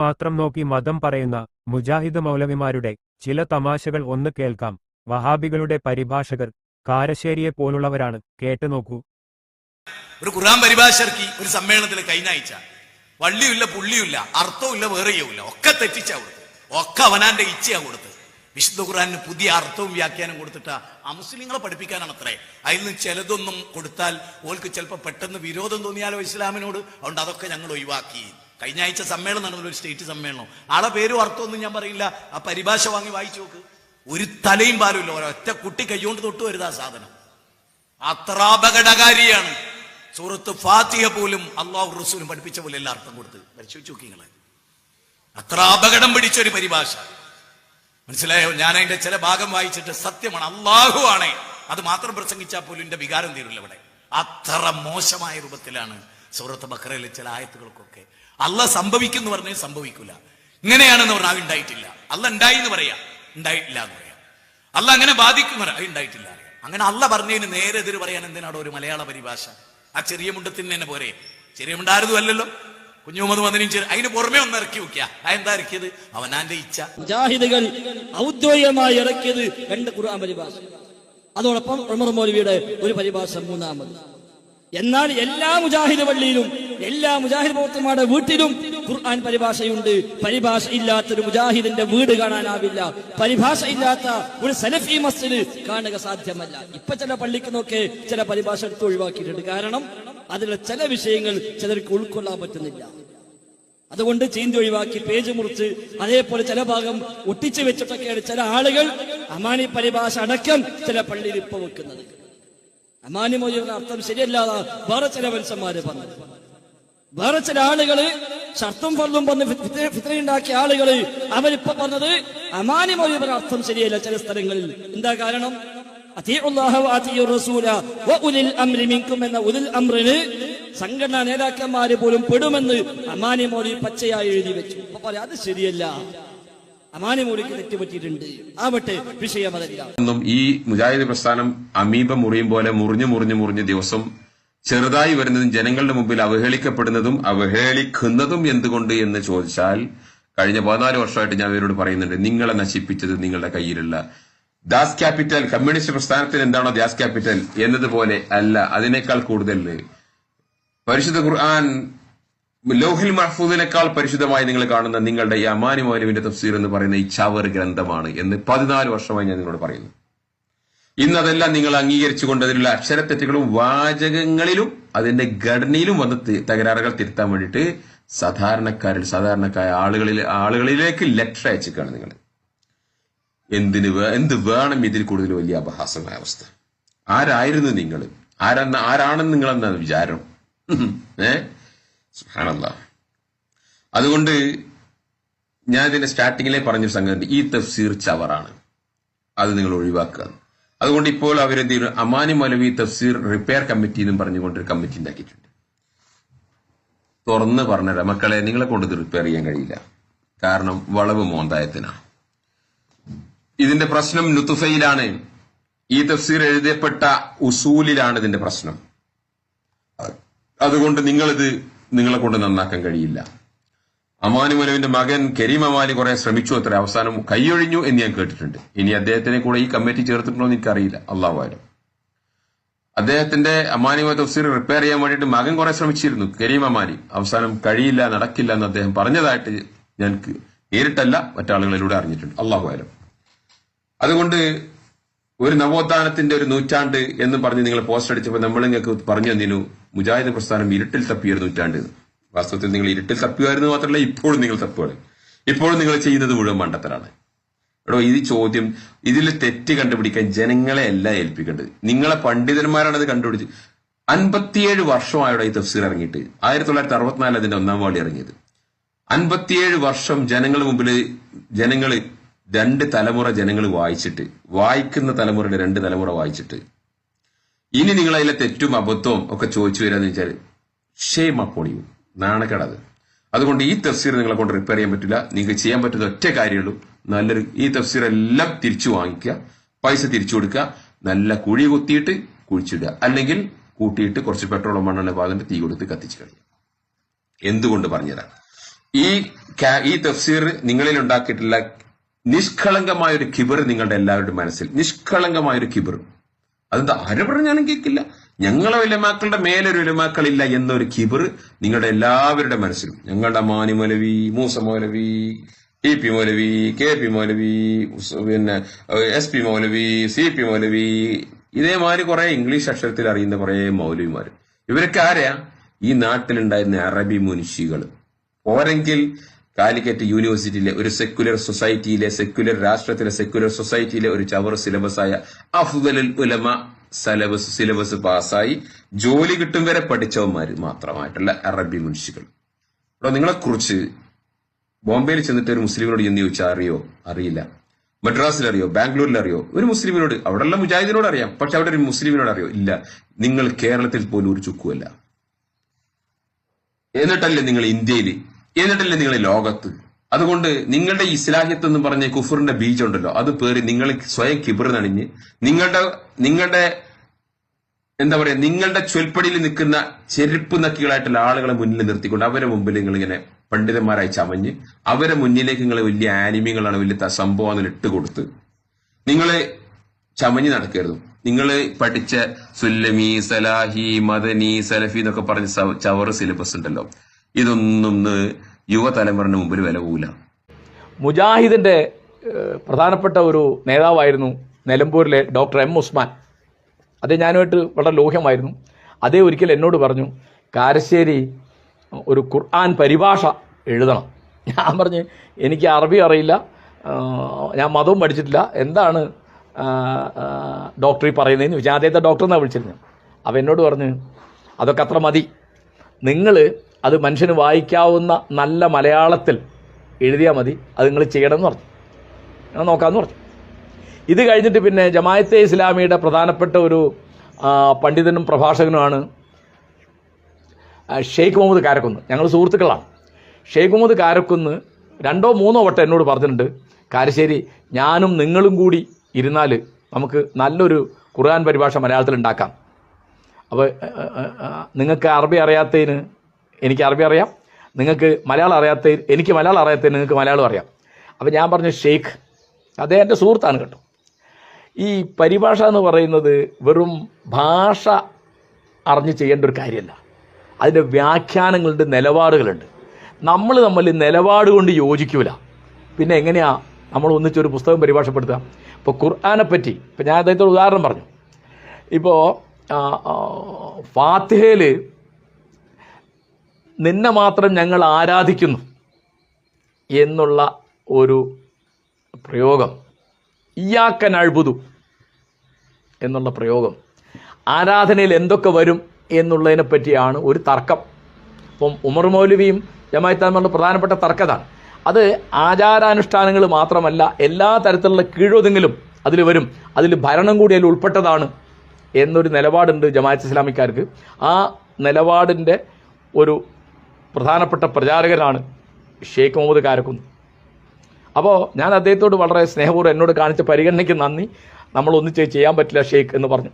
മാത്രം നോക്കി മതം പറയുന്ന മുജാഹിദ് മൗലവിമാരുടെ ചില തമാശകൾ ഒന്ന് കേൾക്കാം. വഹാബികളുടെ പരിഭാഷകർ കാരശ്ശേരിയെ പോലുള്ളവരാണ്, കേട്ടുനോക്കൂ. ഒരു ഖുർആൻ പരിഭാഷ ഇറക്കി ഒരു സമ്മേളനത്തിൽ കഴിഞ്ഞ ആഴ്ച. വള്ളിയില്ല പുള്ളിയില്ല, അർത്ഥവുമില്ല വേറെയുമില്ല, ഒക്കെ തെറ്റിച്ചാ കൊടുത്ത്, ഒക്കെ അവനാന്റെ ഇച്ഛയാ കൊടുത്ത്. വിശുദ്ധ ഖുർആനിന് പുതിയ അർത്ഥവും വ്യാഖ്യാനം കൊടുത്തിട്ട് ആ മുസ്ലിങ്ങളെ പഠിപ്പിക്കാനാണ് അത്രേ. അതിൽ നിന്ന് ചിലതൊന്നും കൊടുത്താൽ ഓൾക്ക് ചിലപ്പോൾ പെട്ടെന്ന് വിരോധം തോന്നിയാലോ ഇസ്ലാമിനോട്. അതുകൊണ്ട് അതൊക്കെ ഞങ്ങൾ ഒഴിവാക്കി. കഴിഞ്ഞ ആഴ്ച സമ്മേളനം നടന്ന ഒരു സ്റ്റേറ്റ് സമ്മേളനം, ആളെ പേരും അർത്ഥമൊന്നും ഞാൻ പറയില്ല, ആ പരിഭാഷ വാങ്ങി വായിച്ചു നോക്ക്. ഒരു തലയും പാലും ഇല്ല, ഒരൊറ്റ കുട്ടി കൈകൊണ്ട് തൊട്ട് വരുന്ന ആ സാധനം. അത്ര അപകടകാരിയാണ്. സൂറത്ത് ഫാത്തിഹ പോലും അള്ളാഹു റസൂലും പഠിപ്പിച്ച പോലെ എല്ലാ അർത്ഥം കൊടുത്ത് പരിശോധിച്ചു നോക്കി നിങ്ങളെ. അത്ര അപകടം പിടിച്ചൊരു പരിഭാഷ, മനസ്സിലായോ? ഞാൻ അതിന്റെ ചില ഭാഗം വായിച്ചിട്ട് സത്യമാണ്, അള്ളാഹു ആണേ, അത് മാത്രം പ്രസംഗിച്ചാൽ പോലും എന്റെ വികാരം തീരില്ല ഇവിടെ. അത്ര മോശമായ രൂപത്തിലാണ് സൂറത്ത് ബഖറയിലെ ചില ആയത്തുകൾക്കൊക്കെ. അല്ല സംഭവിക്കുന്നു പറഞ്ഞാൽ സംഭവിക്കൂല, ഇങ്ങനെയാണെന്ന് പറഞ്ഞാൽ അത് ഉണ്ടായിട്ടില്ല. അല്ല ഉണ്ടായി എന്ന് പറയാ, ഉണ്ടായിട്ടില്ല എന്ന് പറയാം. അല്ല അങ്ങനെ ബാധിക്കും, അത് ഉണ്ടായിട്ടില്ല. അങ്ങനെ അല്ല പറഞ്ഞതിന് നേരെ എതിര് പറയാൻ എന്തിനാടോ ഒരു മലയാള പരിഭാഷ? ആ ചെറിയ മുണ്ടത്തിന് തന്നെ പോരെ? ചെറിയ മുണ്ടാരതും അല്ലല്ലോ. കുഞ്ഞുമുഹമ്മദ് വന്നിനും അതിന് പുറമെ ഒന്ന് ഇറക്കി വെക്കുക. അതെന്താ ഇറക്കിയത്? അവനാന്റെ ഇച്ഛ. മുജാഹിദുകൾ ഔദ്യോഗികമായി ഇറക്കിയത് 2 ഖുർആൻ പരിഭാഷ, അതോടൊപ്പം ഉമർ മൗലവിയുടെ ഒരു പരിഭാഷ മൂന്നാമത്. എന്നാൽ എല്ലാ മുജാഹിദ് പള്ളിയിലും എല്ലാ മുജാഹിദ് പ്രവർത്തകന്മാരുടെ വീട്ടിലും ഖുർആൻ പരിഭാഷയുണ്ട്. പരിഭാഷ ഇല്ലാത്തൊരു മുജാഹിദിന്റെ വീട് കാണാനാവില്ല. പരിഭാഷ ഇല്ലാത്ത ഒരു സലഫി മസ്ജിദ് കാണുക സാധ്യമല്ല. ഇപ്പൊ ചില പള്ളിക്ക് നോക്കെ ചില പരിഭാഷ എടുത്ത് ഒഴിവാക്കിയിട്ടുണ്ട്. കാരണം അതിലെ ചില വിഷയങ്ങൾ ചിലർക്ക് ഉൾക്കൊള്ളാൻ പറ്റുന്നില്ല. അതുകൊണ്ട് ചീന്തി ഒഴിവാക്കി പേജ് മുറിച്ച് അതേപോലെ ചില ഭാഗം ഒട്ടിച്ചു വെച്ചിട്ടൊക്കെയാണ് ചില ആളുകൾ അമാനി പരിഭാഷ അടക്കം ചില പള്ളിയിൽ ഇപ്പൊ വെക്കുന്നത്. അമാനി മൊഴിയുടെ അർത്ഥം ശരിയല്ലാതെ വേറെ ചില മനുഷ്യന്മാര് പറഞ്ഞു. വേറെ ചില ആളുകള് ഷർത്തും ഫർളും പറഞ്ഞ് ഫിത്രയുണ്ടാക്കിയ ആളുകള് അവരിപ്പോ പറഞ്ഞത് അമാനി മൊഴിയുടെ അർത്ഥം ശരിയല്ല ചില സ്ഥലങ്ങളിൽ. എന്താ കാരണം? എന്ന ഉലുൽ അംറിന് സംഘടനാ നേതാക്കന്മാര് പോലും പെടുമെന്ന് അമാനി മൗലവി പച്ചയായി എഴുതി വെച്ചു. അപ്പൊ പറയാം അത് ശരിയല്ല, അമാനി മൗലവിക്ക് തെറ്റുപറ്റിയിട്ടുണ്ട്. ആവട്ടെ, വിഷയം അതല്ല. ഈ മുജാഹിദ് പ്രസ്ഥാനം അമീബ മുറിയും പോലെ മുറിഞ്ഞു ദിവസം ചെറുതായി വരുന്നതും ജനങ്ങളുടെ മുമ്പിൽ അവഹേളിക്കപ്പെടുന്നതും അവഹേളിക്കുന്നതും എന്തുകൊണ്ട് എന്ന് ചോദിച്ചാൽ, കഴിഞ്ഞ 14 വർഷമായിട്ട് ഞാൻ ഇവരോട് പറയുന്നുണ്ട്, നിങ്ങളെ നശിപ്പിച്ചത് നിങ്ങളുടെ കയ്യിലുള്ള ദാസ് ക്യാപിറ്റൽ, കമ്മ്യൂണിസ്റ്റ് പ്രസ്ഥാനത്തിന് എന്താണോ ദാസ് ക്യാപിറ്റൽ എന്നതുപോലെ അല്ല, അതിനേക്കാൾ കൂടുതൽ പരിശുദ്ധ ഖുർആൻ ലൗഹിൽ മഹ്ഫൂദിനേക്കാൾ പരിശുദ്ധമായി നിങ്ങൾ കാണുന്ന നിങ്ങളുടെ ഈ അമാനി മൗലവിന്റെ തഫ്സീർ എന്ന് പറയുന്ന ഈ ചവർ ഗ്രന്ഥമാണ് എന്ന് 14 വർഷമായി ഞാൻ നിങ്ങളോട് പറയുന്നു. ഇന്നതെല്ലാം നിങ്ങൾ അംഗീകരിച്ചുകൊണ്ട് അതിലുള്ള അക്ഷരത്തെറ്റുകളും വാചകങ്ങളിലും അതിന്റെ ഘടനയിലും വന്ന് തകരാറുകൾ തിരുത്താൻ വേണ്ടിയിട്ട് സാധാരണക്കാരായ ആളുകളിലേക്ക് ലെറ്റർ അയച്ചിക്കാണ് നിങ്ങൾ. എന്ത് വേണം ഇതിൽ കൂടുതൽ വലിയ അപഹാസമായ അവസ്ഥ? ആരായിരുന്നു നിങ്ങൾ? ആരാണെന്ന് നിങ്ങളെന്നാണ് വിചാരം? സുബ്ഹാനല്ലാഹ്. അതുകൊണ്ട് ഞാൻ ഇതിന്റെ സ്റ്റാർട്ടിങ്ങിലെ പറഞ്ഞൊരു സംഗതി, ഈ തഫ്സീർ ചവറാണ്, അത് നിങ്ങൾ ഒഴിവാക്കുക. അതുകൊണ്ട് ഇപ്പോൾ അവരെന്ത് ചെയ്യുന്നു, അമാനി മൗലവി തഫ്സീർ റിപ്പയർ കമ്മിറ്റി എന്നും പറഞ്ഞുകൊണ്ടൊരു കമ്മിറ്റി ഉണ്ടാക്കിയിട്ടുണ്ട്. തുറന്ന് പറഞ്ഞുതരാം മക്കളെ, നിങ്ങളെ കൊണ്ട് ഇത് റിപ്പയർ ചെയ്യാൻ കഴിയില്ല. കാരണം വളവ് മോന്തായത്തിനാണ്. ഇതിന്റെ പ്രശ്നം നുതുഫയിലാണ്. ഈ തഫ്സീർ എഴുതപ്പെട്ട ഉസൂലിലാണ് ഇതിന്റെ പ്രശ്നം. അതുകൊണ്ട് നിങ്ങളെ കൊണ്ട് നന്നാക്കാൻ കഴിയില്ല. അമാനി മൗലവിന്റെ മകൻ കരീം അമാനി കുറെ ശ്രമിച്ചു, അത്ര അവസാനം കൈയൊഴിഞ്ഞു എന്ന് ഞാൻ കേട്ടിട്ടുണ്ട്. ഇനി അദ്ദേഹത്തിനെ കൂടെ ഈ കമ്മിറ്റി ചേർത്തിട്ടുണ്ടോ എന്ന് എനിക്കറിയില്ല, അള്ളാഹു ആലം. അദ്ദേഹത്തിന്റെ അമാനി തഫ്സീർ റിപ്പയർ ചെയ്യാൻ വേണ്ടിയിട്ട് മകൻ കുറെ ശ്രമിച്ചിരുന്നു, കരീം അമാനി. അവസാനം കഴിയില്ല, നടക്കില്ല എന്ന് അദ്ദേഹം പറഞ്ഞതായിട്ട് ഞാൻ നേരിട്ടല്ല മറ്റാളുകളിലൂടെ അറിഞ്ഞിട്ടുണ്ട്, അള്ളാഹു ആലം. അതുകൊണ്ട് ഒരു നവോത്ഥാനത്തിന്റെ ഒരു നൂറ്റാണ്ട് എന്ന് പറഞ്ഞ് നിങ്ങൾ പോസ്റ്റ് അടിച്ചപ്പോൾ നമ്മൾ നിങ്ങൾക്ക് പറഞ്ഞു തന്നിരുന്നു മുജാഹിദ് പ്രസ്ഥാനം ഇരുട്ടിൽ തപ്പിയൊരു നൂറ്റാണ്ട്. വാസ്തവത്തിൽ നിങ്ങൾ ഇരുട്ടിൽ തപ്പിയായിരുന്നു മാത്രമല്ല, ഇപ്പോഴും നിങ്ങൾ തപ്പുകയാണ്. ഇപ്പോഴും നിങ്ങൾ ചെയ്യുന്നത് മുഴുവൻ മണ്ടത്തരാണ്. എടോ, ഈ ചോദ്യം, ഇതിൽ തെറ്റ് കണ്ടുപിടിക്കാൻ ജനങ്ങളെ അല്ല ഏൽപ്പിക്കേണ്ടത്, നിങ്ങളെ പണ്ഡിതന്മാരാണ് അത് കണ്ടുപിടിച്ച്. 57 വർഷമായോടെ ഈ തഫ്സീർ ഇറങ്ങിയിട്ട്. 1964 അതിന്റെ 1-ാം വാളി ഇറങ്ങിയത്. 57 വർഷം ജനങ്ങളുടെ മുമ്പിൽ ജനങ്ങൾ 2 തലമുറ ജനങ്ങൾ വായിച്ചിട്ട്, വായിക്കുന്ന തലമുറയുടെ 2 തലമുറ വായിച്ചിട്ട്, ഇനി നിങ്ങൾ അതിലെ തെറ്റും അബദ്ധവും ഒക്കെ ചോദിച്ചു വരാന്ന് വെച്ചാൽ ഷേമപ്പൊളിയും, നാണക്കേടത്. അതുകൊണ്ട് ഈ തഫ്സീർ നിങ്ങളെ കൊണ്ട് റിപ്പയർ ചെയ്യാൻ പറ്റില്ല. നിങ്ങൾക്ക് ചെയ്യാൻ പറ്റുന്ന ഒറ്റ കാര്യമുള്ളൂ, ഈ തഫ്സീർ എല്ലാം തിരിച്ചു വാങ്ങിക്കുക, പൈസ തിരിച്ചു കൊടുക്കുക, നല്ല കുഴി കുത്തിയിട്ട് കുഴിച്ചിടുക, അല്ലെങ്കിൽ കൂട്ടിയിട്ട് കുറച്ച് പെട്രോളും മണ്ണെണ്ണ പാകന്റെ തീ കൊടുത്ത് കത്തിച്ചു കളയുക. എന്തുകൊണ്ട് പറഞ്ഞുതരാം. ഈ തഫ്സീർ നിങ്ങളിൽ ഉണ്ടാക്കിയിട്ടുള്ള നിഷ്കളങ്കമായ ഒരു കിബർ നിങ്ങളുടെ എല്ലാവരുടെ മനസ്സിൽ, നിഷ്കളങ്കമായ ഒരു കിബർ. അതെന്താ ആര് പറഞ്ഞാലും കേൾക്കില്ല, ഞങ്ങളെ ഉലമാക്കളുടെ മേലൊരു ഉലമാക്കളില്ല എന്നൊരു കിബർ നിങ്ങളുടെ എല്ലാവരുടെ മനസ്സിലും. ഞങ്ങളുടെ മാനി മൗലവി, മൂസ മൗലവി, EP മൗലവി, KP മൗലവി, പിന്നെ SP മൗലവി, CP മൗലവി, ഇതേമാതിരി കുറെ ഇംഗ്ലീഷ് അക്ഷരത്തിൽ അറിയുന്ന കുറെ മൗലവിമാർ. ഇവരൊക്കെ ആരെയാ? ഈ നാട്ടിലുണ്ടായിരുന്ന അറബി മുൻഷികൾ. പോരെങ്കിൽ കാലിക്കറ്റ് യൂണിവേഴ്സിറ്റിയിലെ ഒരു സെക്യുലർ സൊസൈറ്റിയിലെ, സെക്യുലർ രാഷ്ട്രത്തിലെ, സെക്യുലർ സൊസൈറ്റിയിലെ ഒരു ചവർ സിലബസായ അഫ്ദലുൽ ഉലമ സിലബസ് പാസ്സായി ജോലി കിട്ടും വരെ പഠിച്ചവന്മാര് മാത്രമായിട്ടുള്ള അറബി മുൻഷികൾ. അപ്പോൾ നിങ്ങളെ കുറിച്ച് ബോംബെയിൽ ചെന്നിട്ട് ഒരു മുസ്ലിമിനോട് ചെന്ന് ചോദിച്ചാൽ അറിയോ? അറിയില്ല. മദ്രാസിൽ അറിയോ? ബാംഗ്ലൂരിൽ അറിയോ? ഒരു മുസ്ലിമിനോട്, അവിടെയുള്ള മുജാഹിദിനോട് അറിയാം, പക്ഷെ അവിടെ ഒരു മുസ്ലിമിനോട് അറിയോ? ഇല്ല. നിങ്ങൾ കേരളത്തിൽ പോലും ഒരു ചുക്കുമല്ല. എന്നിട്ടല്ലേ നിങ്ങൾ ഇന്ത്യയിൽ, എന്നിട്ടല്ലേ നിങ്ങൾ ലോകത്ത്. അതുകൊണ്ട് നിങ്ങളുടെ ഇസ്ലാഹിയത്ത് എന്ന് പറഞ്ഞ കുഫറിന്റെ ബീജം ഉണ്ടല്ലോ, അത് പേറി നിങ്ങൾ സ്വയം കിബർ നണിഞ്ഞ് നിങ്ങളുടെ എന്താ പറയാ, നിങ്ങളുടെ ചൊൽപ്പടിയിൽ നിൽക്കുന്ന ചെരുപ്പ് നക്കികളായിട്ടുള്ള ആളുകളെ മുന്നിൽ നിർത്തിക്കൊണ്ട് അവരെ മുമ്പിൽ നിങ്ങൾ ഇങ്ങനെ പണ്ഡിതന്മാരായി ചമഞ്ഞ് അവരെ മുന്നിലേക്ക് നിങ്ങൾ വലിയ ആലിമ്യങ്ങളാണ്, വലിയ സംഭവം ഇട്ടുകൊടുത്ത് നിങ്ങൾ ചമഞ്ഞ് നടക്കരുത്. നിങ്ങൾ പഠിച്ച സുല്ലമി, സലാഹി, മദനി, സലഫി എന്നൊക്കെ പറഞ്ഞ ചവറ് സിലബസ് ഉണ്ടല്ലോ, ഇതൊന്നും യുവതലമുറന് മുമ്പിൽ വില പോവില്ല. മുജാഹിദിന്റെ പ്രധാനപ്പെട്ട ഒരു നേതാവായിരുന്നു നിലമ്പൂരിലെ ഡോക്ടർ M. ഉസ്മാൻ. അതേ ഞാനുമായിട്ട് വളരെ ലോഹ്യമായിരുന്നു. അതേ ഒരിക്കൽ എന്നോട് പറഞ്ഞു, കാരശ്ശേരി ഒരു ഖുർആൻ പരിഭാഷ എഴുതണം. ഞാൻ പറഞ്ഞു എനിക്ക് അറബി അറിയില്ല, ഞാൻ മതവും പഠിച്ചിട്ടില്ല, എന്താണ് ഡോക്ടർ ഈ പറയുന്നതെന്ന് ചോദിച്ചാൽ അദ്ദേഹത്തെ ഡോക്ടർ എന്നാണ് വിളിച്ചിരുന്നത്. അപ്പോൾ എന്നോട് പറഞ്ഞു അതൊക്കെ അത്ര മതി, നിങ്ങൾ അത് മനുഷ്യന് വായിക്കാവുന്ന നല്ല മലയാളത്തിൽ എഴുതിയാൽ മതി, അത് നിങ്ങൾ ചെയ്യണമെന്ന് പറഞ്ഞു. ഞാൻ നോക്കാമെന്ന് പറഞ്ഞു. ഇത് കഴിഞ്ഞിട്ട് പിന്നെ ജമാഅത്തെ ഇസ്ലാമിയുടെ പ്രധാനപ്പെട്ട ഒരു പണ്ഡിതനും പ്രഭാഷകനുമാണ് ഷെയ്ഖ് മുഹമ്മദ് കാരക്കുന്ന്. ഞങ്ങൾ സുഹൃത്തുക്കളാണ്. ഷെയ്ഖ് മുഹമ്മദ് കാരക്കുന്ന് 2 or 3 വട്ടം എന്നോട് പറഞ്ഞിട്ടുണ്ട്, കാരശ്ശേരി ഞാനും നിങ്ങളും കൂടി ഇരുന്നാൽ നമുക്ക് നല്ലൊരു ഖുർആൻ പരിഭാഷ മലയാളത്തിൽ ഉണ്ടാക്കാം. അപ്പോൾ നിങ്ങൾക്ക് അറബി അറിയാത്തതിന് എനിക്ക് അറബി അറിയാം, നിങ്ങൾക്ക് മലയാളം അറിയാത്തതിന് എനിക്ക് മലയാളം അറിയാത്തതിന് നിങ്ങൾക്ക് മലയാളം അറിയാം. അപ്പോൾ ഞാൻ പറഞ്ഞു ഷെയ്ഖ്, അദ്ദേഹം എൻ്റെ സുഹൃത്താണ് കേട്ടോ, ഈ പരിഭാഷ എന്ന് പറയുന്നത് വെറും ഭാഷ അറിഞ്ഞ് ചെയ്യേണ്ട ഒരു കാര്യമല്ല, അതിൻ്റെ വ്യാഖ്യാനങ്ങളുണ്ട്, നിലപാടുകളുണ്ട്. നമ്മൾ തമ്മിൽ നിലപാട് കൊണ്ട് യോജിക്കൂല, പിന്നെ എങ്ങനെയാണ് നമ്മൾ ഒന്നിച്ചൊരു പുസ്തകം പരിഭാഷപ്പെടുത്തുക? ഇപ്പോൾ ഖുർആനെ പറ്റി ഇപ്പോൾ ഞാൻ അദ്ദേഹത്തോട് ഉദാഹരണം പറഞ്ഞു. ഇപ്പോൾ ഫാത്തിഹയിൽ നിന്നെ മാത്രം ഞങ്ങൾ ആരാധിക്കുന്നു എന്നുള്ള ഒരു പ്രയോഗം, ഇയ്യാക്ക നഅ്ബുദു എന്നുള്ള പ്രയോഗം, ആരാധനയിൽ എന്തൊക്കെ വരും എന്നുള്ളതിനെ പറ്റിയാണ് ഒരു തർക്കം. അപ്പം ഉമർ മൗലവിയും ജമാഅത്ത് തമ്മിലുള്ള പ്രധാനപ്പെട്ട തർക്കതാണ്. അത് ആചാരാനുഷ്ഠാനങ്ങൾ മാത്രമല്ല, എല്ലാ തരത്തിലുള്ള കീഴൊതുങ്ങലും അതിൽ വരും, അതിൽ ഭരണം കൂടി അതിൽ ഉൾപ്പെട്ടതാണ് എന്നൊരു നിലപാടുണ്ട് ജമാഅത്ത് ഇസ്ലാമിക്കാർക്ക്. ആ നിലപാടിൻ്റെ ഒരു പ്രധാനപ്പെട്ട പ്രചാരകനാണ് ഷെയ്ഖ് മുഹമ്മദ് കാരക്കുന്ന്. അപ്പോൾ ഞാൻ അദ്ദേഹത്തോട് വളരെ സ്നേഹപൂർവ്വം എന്നോട് കാണിച്ച പരിഗണനയ്ക്ക് നന്ദി, നമ്മൾ ഒന്നിച്ച് ചെയ്യാൻ പറ്റില്ല ഷെയ്ഖ് എന്ന് പറഞ്ഞു.